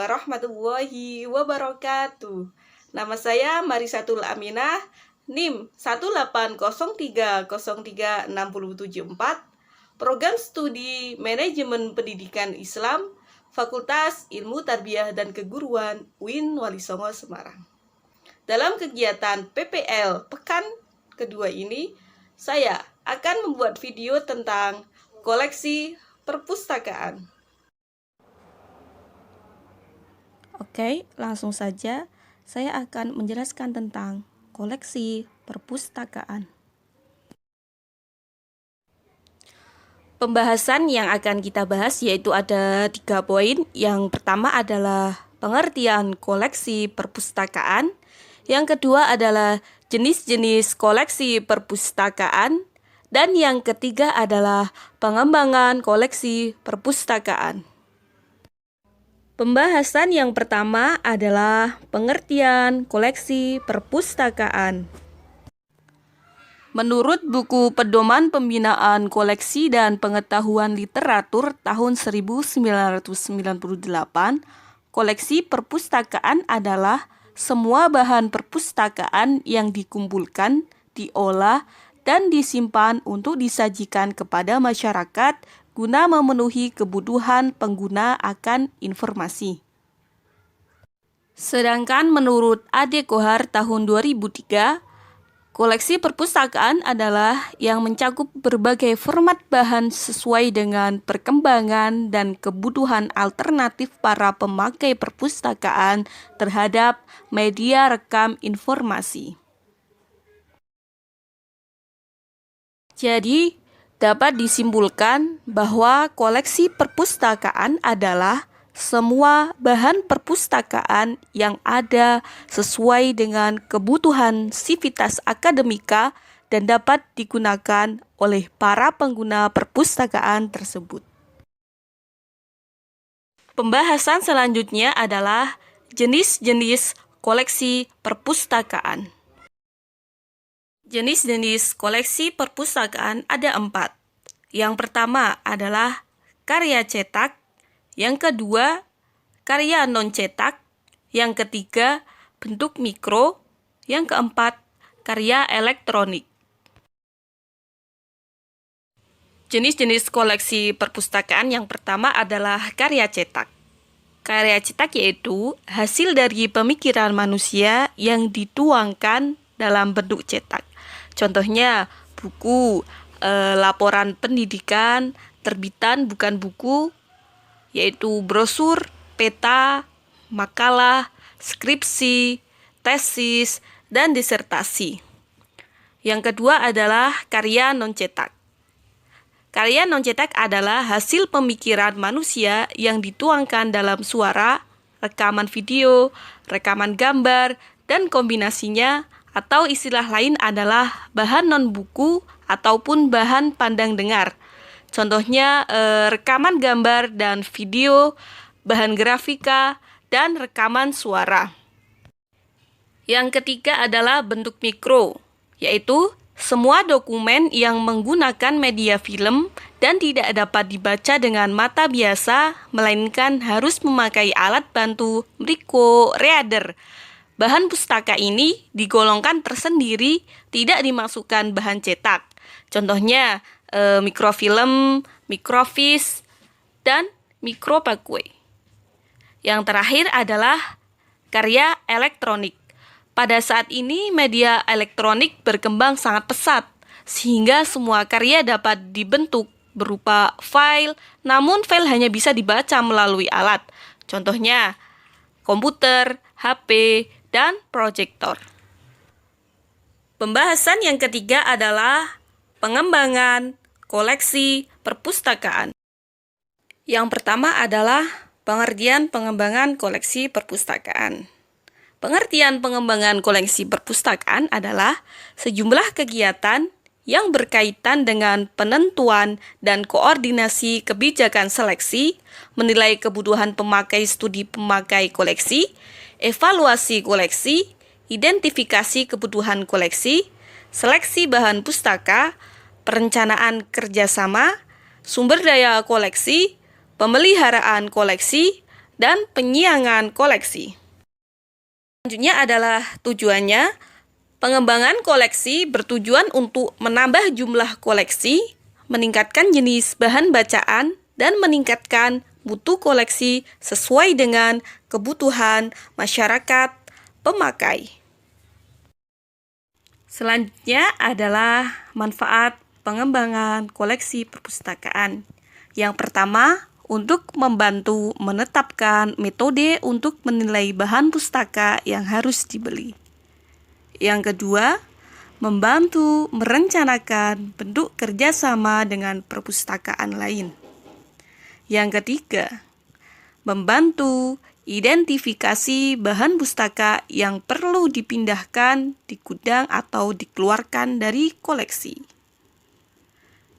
warahmatullahi wabarakatuh. Nama saya Marisatul Aminah, NIM 180303674, Program Studi Manajemen Pendidikan Islam, Fakultas Ilmu Tarbiyah dan Keguruan UIN Wali Songo Semarang. Dalam kegiatan PPL Pekan kedua ini, saya akan membuat video tentang koleksi perpustakaan. Oke, langsung saja saya akan menjelaskan tentang koleksi perpustakaan. Pembahasan yang akan kita bahas yaitu ada 3 poin. Yang pertama adalah pengertian koleksi perpustakaan. Yang kedua adalah jenis-jenis koleksi perpustakaan. Dan yang ketiga adalah pengembangan koleksi perpustakaan. Pembahasan yang pertama adalah pengertian koleksi perpustakaan. Menurut buku Pedoman Pembinaan Koleksi dan Pengetahuan Literatur tahun 1998, koleksi perpustakaan adalah semua bahan perpustakaan yang dikumpulkan, diolah, dan disimpan untuk disajikan kepada masyarakat guna memenuhi kebutuhan pengguna akan informasi. Sedangkan menurut Ade Kohar tahun 2003, koleksi perpustakaan adalah yang mencakup berbagai format bahan sesuai dengan perkembangan dan kebutuhan alternatif para pemakai perpustakaan terhadap media rekam informasi. Jadi, dapat disimpulkan bahwa koleksi perpustakaan adalah semua bahan perpustakaan yang ada sesuai dengan kebutuhan sivitas akademika dan dapat digunakan oleh para pengguna perpustakaan tersebut. Pembahasan selanjutnya adalah jenis-jenis koleksi perpustakaan. Jenis-jenis koleksi perpustakaan ada 4. Yang pertama adalah karya cetak, yang kedua karya non-cetak, yang ketiga bentuk mikro, yang keempat karya elektronik. Jenis-jenis koleksi perpustakaan yang pertama adalah karya cetak. Karya cetak yaitu hasil dari pemikiran manusia yang dituangkan dalam bentuk cetak. Contohnya buku, laporan pendidikan, terbitan bukan buku, yaitu brosur, peta, makalah, skripsi, tesis, dan disertasi. Yang kedua adalah karya non-cetak. Karya non-cetak adalah hasil pemikiran manusia yang dituangkan dalam suara, rekaman video, rekaman gambar, dan kombinasinya, atau istilah lain adalah bahan non-buku ataupun bahan pandang dengar. Contohnya rekaman gambar dan video, bahan grafika, dan rekaman suara. Yang ketiga adalah bentuk mikro, yaitu semua dokumen yang menggunakan media film dan tidak dapat dibaca dengan mata biasa, melainkan harus memakai alat bantu microreader. Bahan pustaka ini digolongkan tersendiri, tidak dimasukkan bahan cetak. Contohnya mikrofilm, mikrofis, dan mikropakwe. Yang terakhir adalah karya elektronik. Pada saat ini media elektronik berkembang sangat pesat, sehingga semua karya dapat dibentuk berupa file, namun file hanya bisa dibaca melalui alat. Contohnya komputer, HP, dan proyektor. Pembahasan yang ketiga adalah pengembangan koleksi perpustakaan. Yang pertama adalah pengertian pengembangan koleksi perpustakaan. Pengertian pengembangan koleksi perpustakaan adalah sejumlah kegiatan yang berkaitan dengan penentuan dan koordinasi kebijakan seleksi, menilai kebutuhan pemakai studi pemakai koleksi, evaluasi koleksi, identifikasi kebutuhan koleksi, seleksi bahan pustaka, perencanaan kerjasama, sumber daya koleksi, pemeliharaan koleksi, dan penyiangan koleksi. Selanjutnya adalah tujuannya. Pengembangan koleksi bertujuan untuk menambah jumlah koleksi, meningkatkan jenis bahan bacaan, dan meningkatkan mutu koleksi sesuai dengan kebutuhan masyarakat pemakai. Selanjutnya adalah manfaat pengembangan koleksi perpustakaan. Yang pertama, untuk membantu menetapkan metode untuk menilai bahan pustaka yang harus dibeli. Yang kedua, membantu merencanakan bentuk kerjasama dengan perpustakaan lain. Yang ketiga, membantu identifikasi bahan pustaka yang perlu dipindahkan di gudang atau dikeluarkan dari koleksi.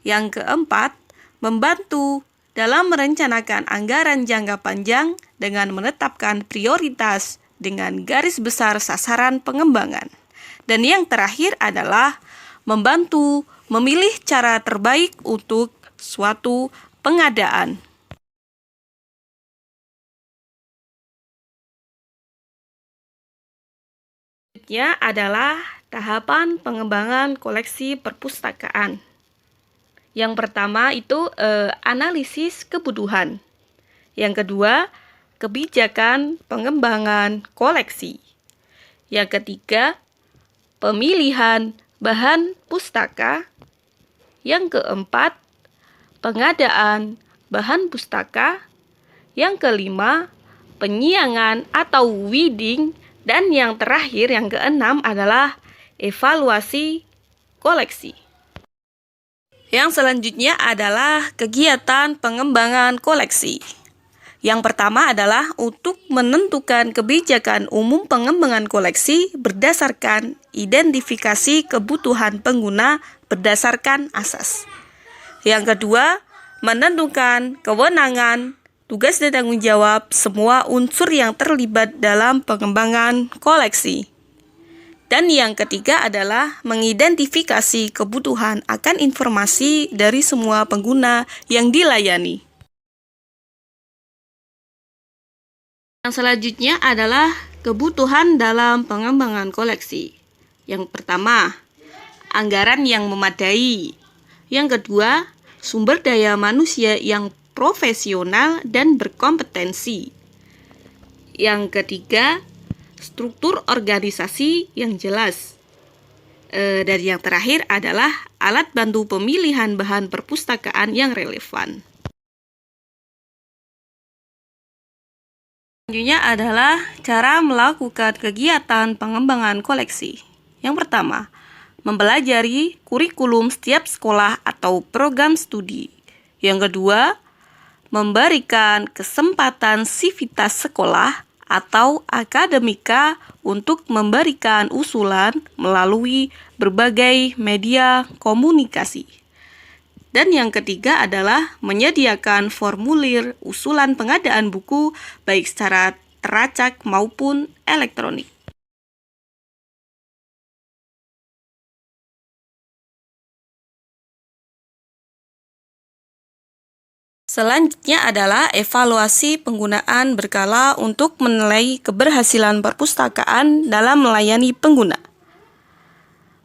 Yang keempat, membantu dalam merencanakan anggaran jangka panjang dengan menetapkan prioritas dengan garis besar sasaran pengembangan. Dan yang terakhir adalah membantu memilih cara terbaik untuk suatu pengadaan. Selanjutnya adalah tahapan pengembangan koleksi perpustakaan. Yang pertama itu analisis kebutuhan. Yang kedua, kebijakan pengembangan koleksi. Yang ketiga, pemilihan bahan pustaka. Yang keempat, pengadaan bahan pustaka. Yang kelima, penyiangan atau weeding. Dan yang terakhir, yang keenam adalah evaluasi koleksi. Yang selanjutnya adalah kegiatan pengembangan koleksi. Yang pertama adalah untuk menentukan kebijakan umum pengembangan koleksi berdasarkan identifikasi kebutuhan pengguna berdasarkan asas. Yang kedua, menentukan kewenangan, tugas dan tanggung jawab semua unsur yang terlibat dalam pengembangan koleksi. Dan yang ketiga adalah mengidentifikasi kebutuhan akan informasi dari semua pengguna yang dilayani. Yang selanjutnya adalah kebutuhan dalam pengembangan koleksi. Yang pertama, anggaran yang memadai. Yang kedua, sumber daya manusia yang profesional dan berkompetensi. Yang ketiga, struktur organisasi yang jelas. Dan yang terakhir adalah alat bantu pemilihan bahan perpustakaan yang relevan. Selanjutnya adalah cara melakukan kegiatan pengembangan koleksi. Yang pertama, mempelajari kurikulum setiap sekolah atau program studi. Yang kedua, memberikan kesempatan sivitas sekolah atau akademika untuk memberikan usulan melalui berbagai media komunikasi. Dan yang ketiga adalah menyediakan formulir usulan pengadaan buku baik secara teracak maupun elektronik. Selanjutnya adalah evaluasi penggunaan berkala untuk menilai keberhasilan perpustakaan dalam melayani pengguna.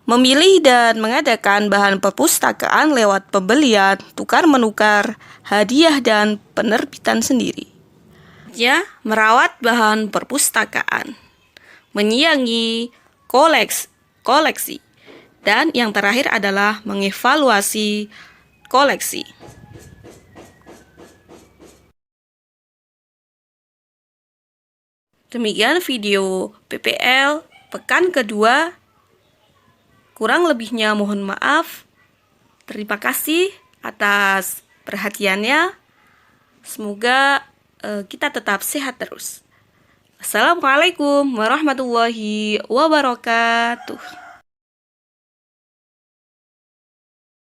Memilih dan mengadakan bahan perpustakaan lewat pembelian, tukar-menukar, hadiah, dan penerbitan sendiri. Ya, merawat bahan perpustakaan, menyiangi koleksi, dan yang terakhir adalah mengevaluasi koleksi. Demikian video PPL pekan kedua. Kurang lebihnya mohon maaf. Terima kasih atas perhatiannya. Semoga kita tetap sehat terus. Assalamualaikum warahmatullahi wabarakatuh.